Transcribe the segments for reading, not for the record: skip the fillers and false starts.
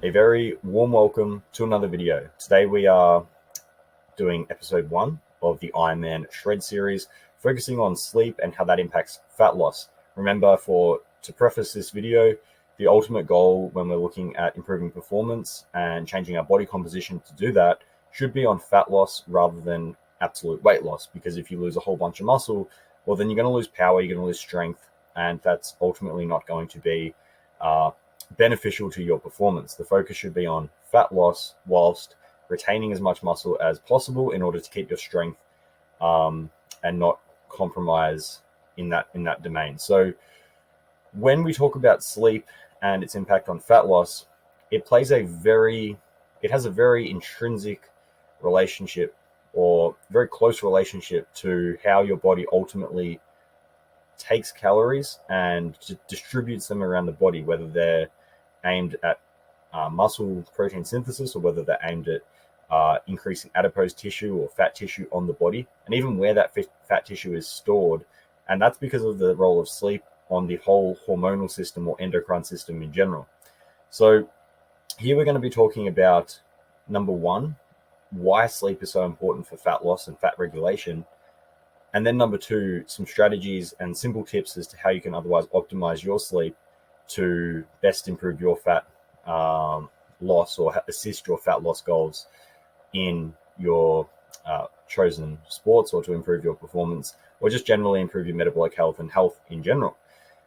A very warm welcome to another video. Today we are doing episode 1 of the IRONMAN SHRED series, focusing on sleep and how that impacts fat loss. Remember, to preface this video, the ultimate goal when we're looking at improving performance and changing our body composition to do that should be on fat loss rather than absolute weight loss, because if you lose a whole bunch of muscle, well, then you're going to lose power, you're going to lose strength, and that's ultimately not going to be beneficial to your performance. The focus should be on fat loss whilst retaining as much muscle as possible in order to keep your strength and not compromise in that domain. So when we talk about sleep and its impact on fat loss, it has a very intrinsic relationship, or very close relationship, to how your body ultimately takes calories and distributes them around the body, whether they're aimed at muscle protein synthesis or whether they're aimed at increasing adipose tissue or fat tissue on the body, and even where that fat tissue is stored. And that's because of the role of sleep on the whole hormonal system or endocrine system in general. So here we're going to be talking about, number one, why sleep is so important for fat loss and fat regulation. And then number two, some strategies and simple tips as to how you can otherwise optimize your sleep to best improve your fat loss or assist your fat loss goals in your chosen sports, or to improve your performance, or just generally improve your metabolic health and health in general.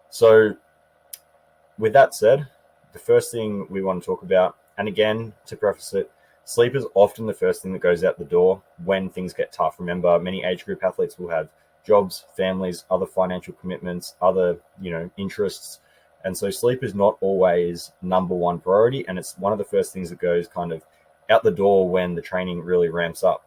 So with that said, the first thing we want to talk about, and again, to preface it, sleep is often the first thing that goes out the door when things get tough. Remember, many age group athletes will have jobs, families, other financial commitments, other interests. And so sleep is not always number one priority. And it's one of the first things that goes kind of out the door when the training really ramps up.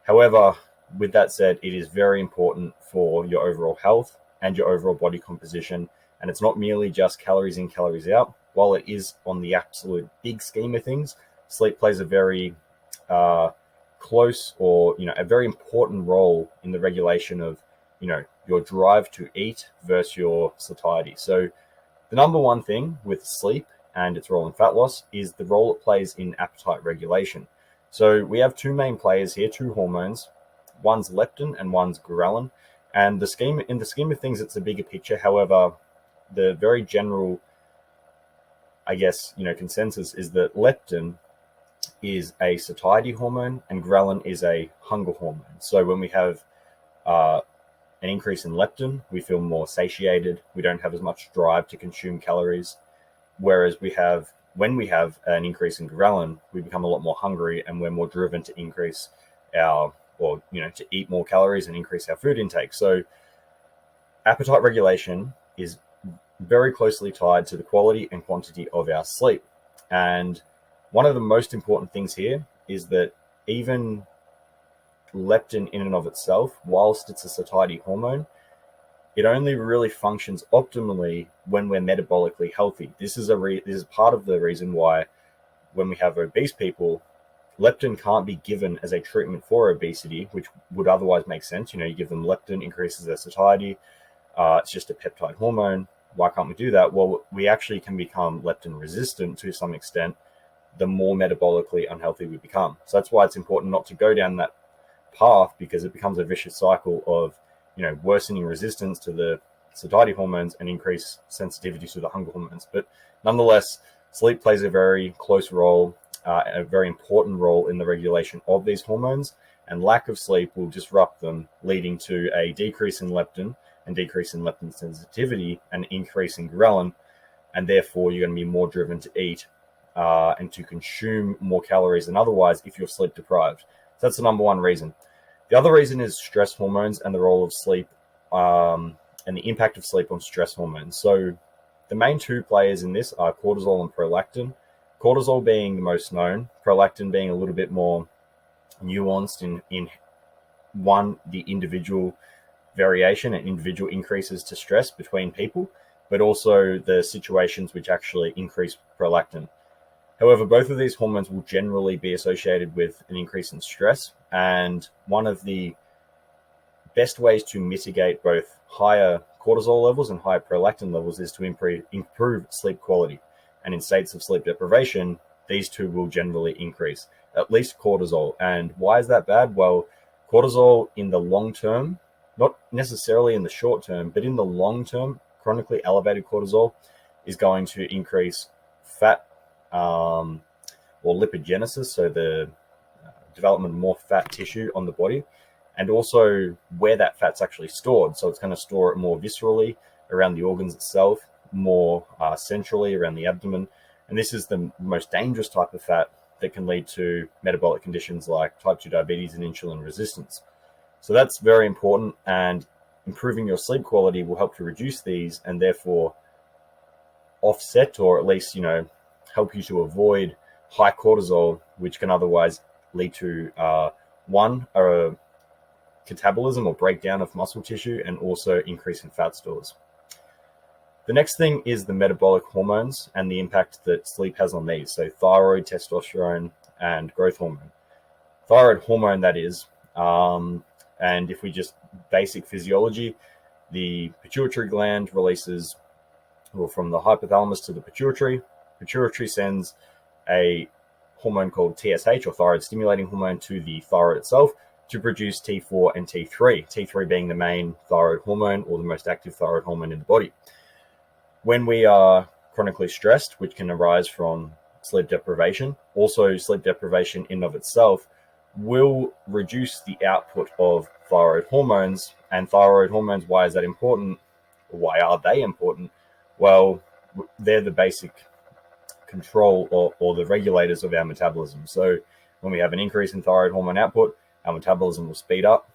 However, with that said, it is very important for your overall health and your overall body composition. And it's not merely just calories in, calories out. While it is on the absolute big scheme of things, sleep plays a very close, or a very important role in the regulation of your drive to eat versus your satiety. So the number one thing with sleep and its role in fat loss is the role it plays in appetite regulation. So we have two main players here, two hormones. One's leptin and one's GHRELIN. And in the scheme of things, it's a bigger picture. However, the very general, consensus is that leptin is a satiety hormone and GHRELIN is a hunger hormone. So when we have an increase in leptin, we feel more satiated. We don't have as much drive to consume calories. Whereas when we have an increase in GHRELIN, we become a lot more hungry and we're more driven to increase to eat more calories and increase our food intake. So appetite regulation is very closely tied to the quality and quantity of our sleep. And one of the most important things here is that even leptin in and of itself, whilst it's a satiety hormone, it only really functions optimally when we're metabolically healthy. This is part of the reason why when we have obese people, leptin can't be given as a treatment for obesity, which would otherwise make sense. You give them leptin, increases their satiety. It's just a peptide hormone. Why can't we do that? Well, we actually can become leptin resistant to some extent the more metabolically unhealthy we become. So that's why it's important not to go down that path, because it becomes a vicious cycle of worsening resistance to the satiety hormones and increased sensitivity to the hunger hormones. But nonetheless, sleep plays a very close role, a very important role in the regulation of these hormones, and lack of sleep will disrupt them, leading to a decrease in leptin and decrease in leptin sensitivity and increase in GHRELIN, and therefore you're going to be more driven to eat and to consume more calories than otherwise if you're sleep deprived. So that's the number one reason. The other reason is stress hormones and the role of sleep and the impact of sleep on stress hormones. So the main two players in this are cortisol and prolactin. Cortisol being the most known, prolactin being a little bit more nuanced in the individual variation and individual increases to stress between people, but also the situations which actually increase prolactin. However, both of these hormones will generally be associated with an increase in stress, and one of the best ways to mitigate both higher cortisol levels and higher prolactin levels is to improve sleep quality. And in states of sleep deprivation, these two will generally increase, at least cortisol. And why is that bad? Well, cortisol in the long term, not necessarily in the short term, but in the long term, chronically elevated cortisol is going to increase fat or lipogenesis, so the development of more fat tissue on the body, and also where that fat's actually stored. So it's going to store it more viscerally around the organs itself, more centrally around the abdomen. And this is the most dangerous type of fat that can lead to metabolic conditions like type 2 diabetes and insulin resistance. So that's very important, and improving your sleep quality will help to reduce these and therefore offset, or at least, help you to avoid high cortisol, which can otherwise lead to catabolism or breakdown of muscle tissue, and also increase in fat stores. The next thing is the metabolic hormones and the impact that sleep has on these. So thyroid, testosterone, and growth hormone. Thyroid hormone, that is. And if we just basic physiology, the pituitary gland releases, well, from the hypothalamus to the pituitary. Pituitary sends a hormone called TSH, or thyroid stimulating hormone, to the thyroid itself to produce T4 and T3. T3 being the main thyroid hormone, or the most active thyroid hormone in the body. When we are chronically stressed, which can arise from sleep deprivation, also sleep deprivation in and of itself will reduce the output of thyroid hormones. And thyroid hormones, why is that important? Why are they important? Well, they're the basic control or the regulators of our metabolism. So when we have an increase in thyroid hormone output, our metabolism will speed up.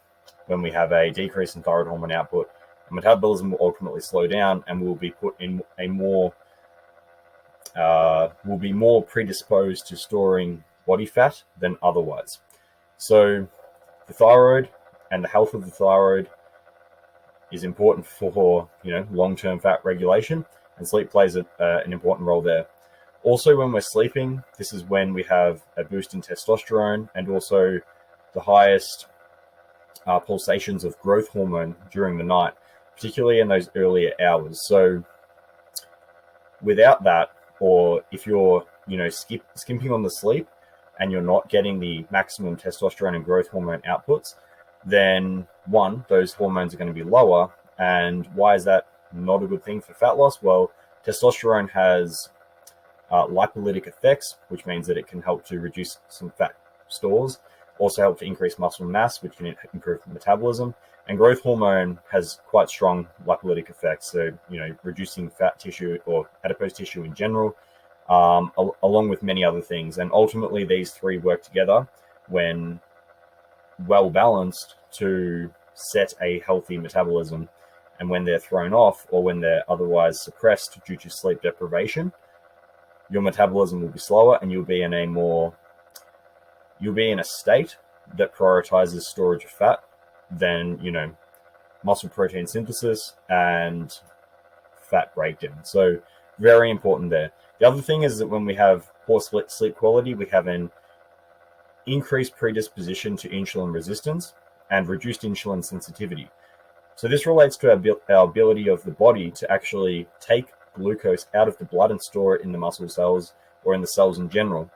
When we have a decrease in thyroid hormone output, our metabolism will ultimately slow down, and we'll be put in will be more predisposed to storing body fat than otherwise. So the thyroid and the health of the thyroid is important for long-term fat regulation, and sleep plays an important role there. Also, when we're sleeping, this is when we have a boost in testosterone and also the highest pulsations of growth hormone during the night, particularly in those earlier hours. So without that, or if you're skimping on the sleep and you're not getting the maximum testosterone and growth hormone outputs, then one, those hormones are going to be lower. And why is that not a good thing for fat loss? Well, testosterone has lipolytic effects, which means that it can help to reduce some fat stores, also help to increase muscle mass, which can improve metabolism. And growth hormone has quite strong lipolytic effects, so reducing fat tissue or adipose tissue in general, along with many other things. And ultimately, these three work together when well balanced to set a healthy metabolism. And when they're thrown off, or when they're otherwise suppressed due to sleep deprivation, your metabolism will be slower, and you'll be in a state that prioritizes storage of fat than muscle protein synthesis and fat breakdown. So very important there. The other thing is that when we have poor sleep quality, we have an increased predisposition to insulin resistance and reduced insulin sensitivity. So this relates to our ability of the body to actually take glucose out of the blood and store it in the muscle cells, or in the cells in general.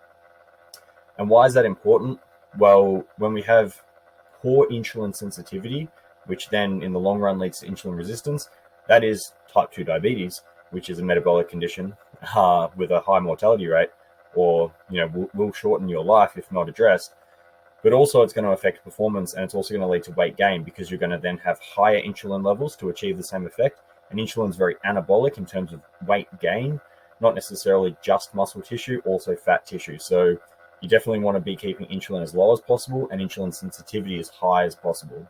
And why is that important? Well, when we have poor insulin sensitivity, which then in the long run leads to insulin resistance, that is type 2 diabetes, which is a metabolic condition with a high mortality rate, or will shorten your life if not addressed. But also it's going to affect performance, and it's also going to lead to weight gain, because you're going to then have higher insulin levels to achieve the same effect. And insulin is very anabolic in terms of weight gain, not necessarily just muscle tissue, also fat tissue. So you definitely want to be keeping insulin as low as possible and insulin sensitivity as high as possible.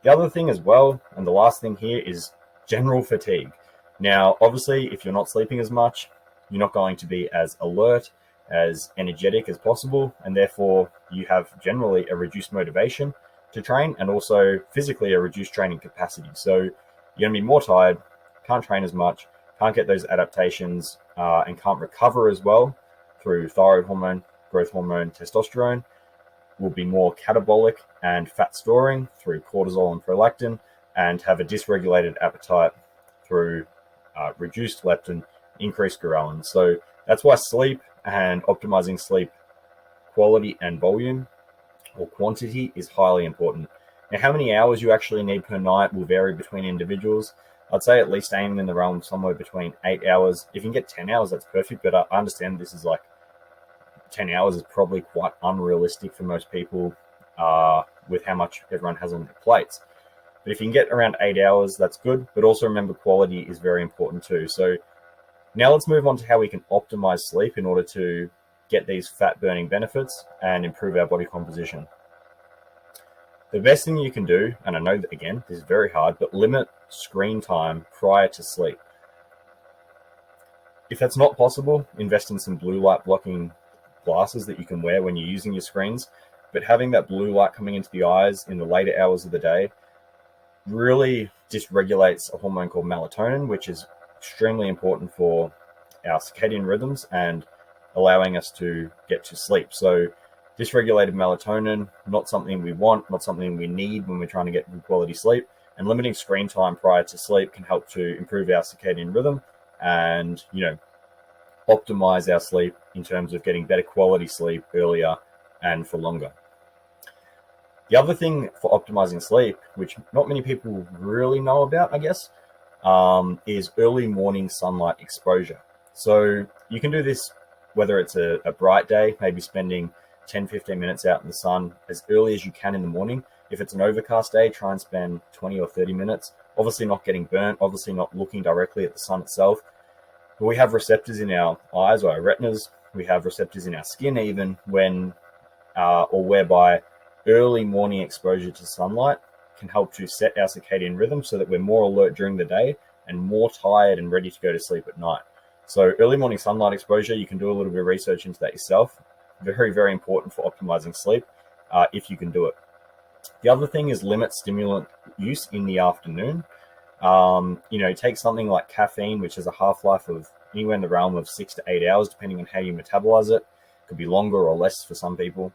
The other thing as well, and the last thing here, is general fatigue. Now, obviously, if you're not sleeping as much, you're not going to be as alert, as energetic as possible, and therefore you have generally a reduced motivation to train, and also physically a reduced training capacity. So you're going to be more tired, can't train as much, can't get those adaptations, and can't recover as well through thyroid hormone, growth hormone, testosterone. Will be more catabolic and fat storing through cortisol and prolactin, and have a dysregulated appetite through reduced leptin, increased GHRELIN. So that's why sleep and optimizing sleep quality and volume or quantity is highly important. Now, how many hours you actually need per night will vary between individuals. I'd say at least aim in the realm of somewhere between 8 hours. If you can get 10 hours, that's perfect, but I understand this is like 10 hours is probably quite unrealistic for most people with how much everyone has on their plates. But if you can get around 8 hours, that's good. But also remember, quality is very important too. So now let's move on to how we can optimize sleep in order to get these fat burning benefits and improve our body composition. The best thing you can do, and I know that again, this is very hard, but limit screen time prior to sleep. If that's not possible, invest in some blue light blocking glasses that you can wear when you're using your screens. But having that blue light coming into the eyes in the later hours of the day really dysregulates a hormone called melatonin, which is extremely important for our circadian rhythms and allowing us to get to sleep. So dysregulated melatonin, not something we want, not something we need when we're trying to get good quality sleep. And limiting screen time prior to sleep can help to improve our circadian rhythm and, optimize our sleep in terms of getting better quality sleep earlier and for longer. The other thing for optimizing sleep, which not many people really know about, I guess, is early morning sunlight exposure. So you can do this whether it's a bright day, maybe spending 10-15 minutes out in the sun as early as you can in the morning. If it's an overcast day, try and spend 20 or 30 minutes. Obviously not getting burnt, obviously not looking directly at the sun itself. But we have receptors in our eyes or our retinas. We have receptors in our skin even whereby early morning exposure to sunlight can help to set our circadian rhythm so that we're more alert during the day and more tired and ready to go to sleep at night. So early morning sunlight exposure, you can do a little bit of research into that yourself. Very, very important for optimizing sleep if you can do it. The other thing is limit stimulant use in the afternoon. Take something like caffeine, which has a half-life of anywhere in the realm of 6 to 8 hours, depending on how you metabolize it. Could be longer or less for some people.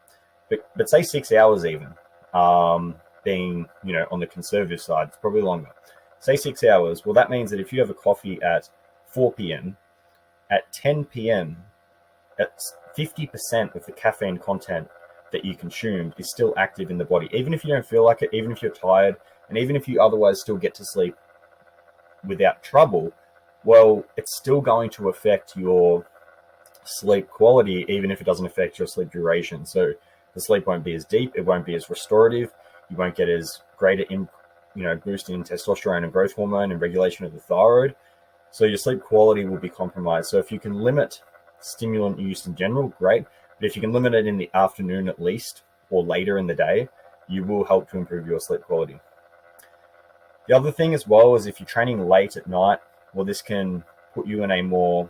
But say 6 hours even, being, on the conservative side, it's probably longer. Say 6 hours. Well, that means that if you have a coffee at 4 p.m., at 10 p.m., that's 50% of the caffeine content that you consumed is still active in the body. Even if you don't feel like it, even if you're tired, and even if you otherwise still get to sleep without trouble, well, it's still going to affect your sleep quality, even if it doesn't affect your sleep duration. So the sleep won't be as deep, it won't be as restorative, you won't get as greater boost in testosterone and growth hormone and regulation of the thyroid. So your sleep quality will be compromised. So if you can limit stimulant use in general, great. But if you can limit it in the afternoon at least, or later in the day, you will help to improve your sleep quality. The other thing as well is if you're training late at night, well, this can put you in a more,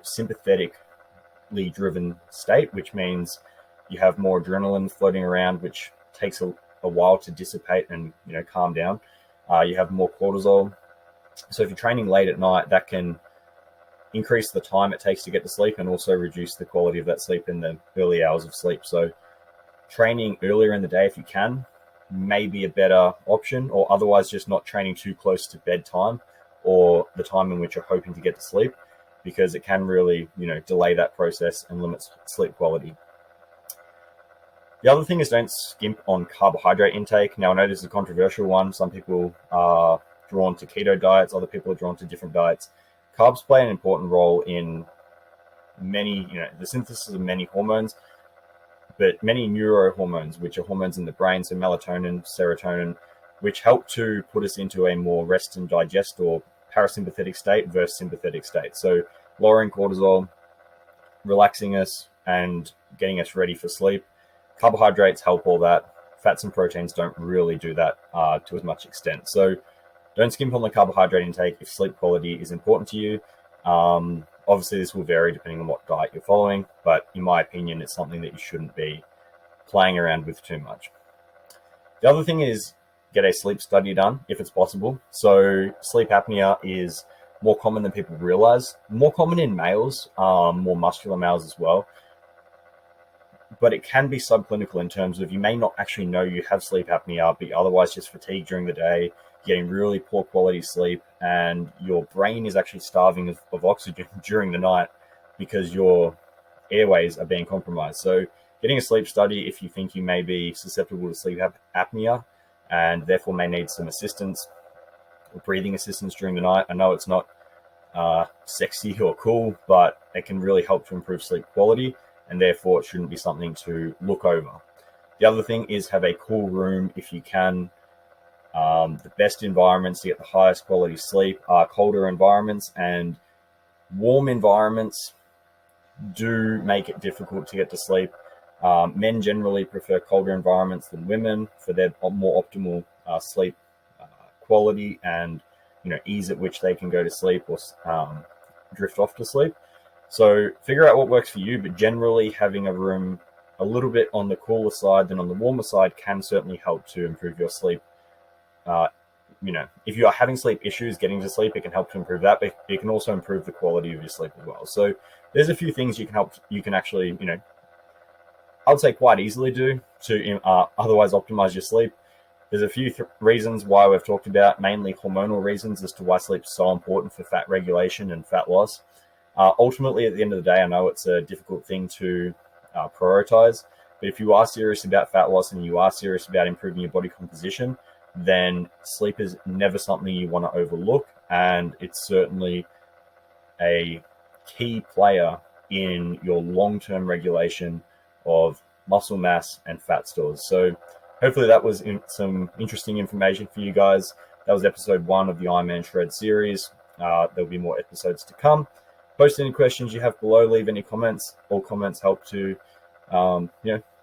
sympathetically driven state, which means you have more adrenaline floating around, which takes a while to dissipate and, calm down. You have more cortisol. So if you're training late at night, that can increase the time it takes to get to sleep and also reduce the quality of that sleep in the early hours of sleep. So training earlier in the day if you can may be a better option, or otherwise just not training too close to bedtime or the time in which you're hoping to get to sleep, because it can really, delay that process and limit sleep quality. The other thing is don't skimp on carbohydrate intake. Now, I know this is a controversial one. Some people are drawn to keto diets, other people are drawn to different diets. Carbs play an important role in many, the synthesis of many hormones, but many neurohormones, which are hormones in the brain, so melatonin, serotonin, which help to put us into a more rest and digest or parasympathetic state versus sympathetic state. So lowering cortisol, relaxing us, and getting us ready for sleep. Carbohydrates help all that. Fats and proteins don't really do that to as much extent. So don't skimp on the carbohydrate intake if sleep quality is important to you. Obviously, this will vary depending on what diet you're following, but in my opinion, it's something that you shouldn't be playing around with too much. The other thing is get a sleep study done if it's possible. So sleep apnea is more common than people realize, more common in males, more muscular males as well. But it can be subclinical in terms of you may not actually know you have sleep apnea, but you're otherwise just fatigued during the day, getting really poor quality sleep, and your brain is actually starving of oxygen during the night. because your airways are being compromised. So getting a sleep study if you think you may be susceptible to sleep apnea and therefore may need some assistance or breathing assistance during the night. I know it's not sexy or cool, but it can really help to improve sleep quality, and therefore it shouldn't be something to look over. The other thing is have a cool room if you can. The best environments to get the highest quality sleep are colder environments, and warm environments do make it difficult to get to sleep. Men generally prefer colder environments than women for their more optimal sleep quality and ease at which they can go to sleep or drift off to sleep. So figure out what works for you, but generally having a room a little bit on the cooler side than on the warmer side can certainly help to improve your sleep. If you are having sleep issues getting to sleep, it can help to improve that, but it can also improve the quality of your sleep as well. So there's a few things you can actually, I would say quite easily do to otherwise optimize your sleep. There's a few reasons why we've talked about, mainly hormonal reasons as to why sleep is so important for fat regulation and fat loss. Ultimately, at the end of the day, I know it's a difficult thing to prioritize, but if you are serious about fat loss and you are serious about improving your body composition, then sleep is never something you want to overlook, and it's certainly a key player in your long-term regulation of muscle mass and fat stores. So hopefully that was some interesting information for you guys. That was episode 1 of the IRONMAN Shred series. There'll be more episodes to come. Post any questions you have below, leave any comments. All comments help to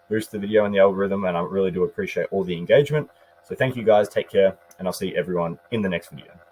boost the video and the algorithm, and I really do appreciate all the engagement. So thank you guys, take care, and I'll see everyone in the next video.